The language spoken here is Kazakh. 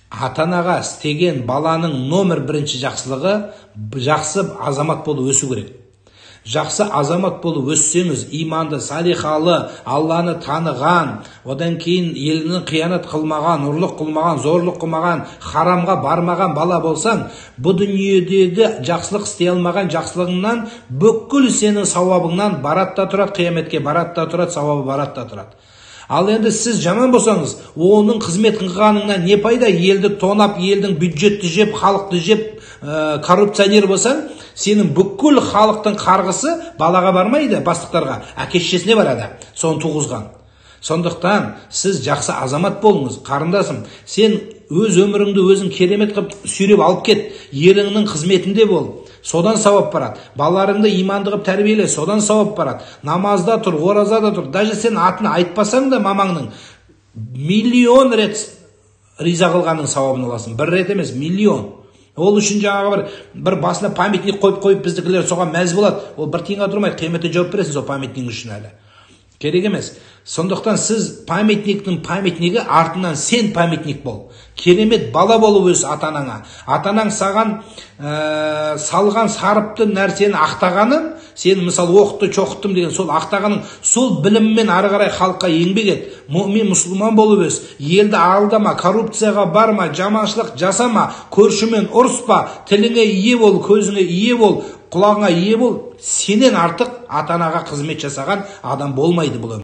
Ата-анаға істеген баланың номер бірінші жақсылығы жақсы азамат болып өсу керек. Жақсы азамат болып өссеңіз, иманды, салихалы, Алланы таныған, одан кейін елінің қиянат қылмаған, ұрлық қылмаған, зорлық қылмаған, харамға бармаған бала болсаң, бұл дүниедегі жақсылық істей алмаған жақсылығыңнан бүкіл сенің сауабыңнан барат та тұрады, қияметке барат та тұрады, сауабы барат та тұрады. Ал енді сіз жаман болсаңыз, оның қызмет қылғаныңнан не пайда? Елді тонап, елдің бюджетті жеп, халықты жеп, коррупционер болсаң, сенің бүкіл халықтың қарғысы балаға бармайды, бастықтарға, әке-шешесіне барады, соны туғызған. Сондықтан сіз жақсы азамат болыңыз, қарындасым. Сен өз өміріңді өзің керемет қылып сүйреп алып кет, еліңнің қызметінде бол. Содан сауап барады. Балаларыңды иманды қылып тәрбиеле, содан сауап барады. Намазда тұр, оразада тұр. Даже сен атын айтпасаң да мамаңның миллион рет риза қылғанның сауабын аласың. Бір рет емес, миллион. Ол үшін жаңағы бір басына памятник қойып біздікілер соған мәз болады. Ол бір тиынға тұрмайды, қияметте жауап бересің сол памятниктің үшін әлі. Керек емес. Сондықтан сіз памятниктің памятнигі артынан сен памятник бол. Керемет бала болып өс ата-анаңа. Ата-анаң саған салған сарыпты нәрсені ақтағаның, сен мысалы оқытты, çoқыттым деген сол ақтағаның, сол біліммен ары қарай халыққа еңбек ет. Мұмин, мұсылман болып өс. Елді алдама, коррупцияға барма, жаманшылық жасама, көршімен ұрыспа, тіліңе ие бол, көзіңе ие бол, құлағыңа ие бол. Сенен артық ата-анаға қызмет жасаған адам болмайды бұл өмірде.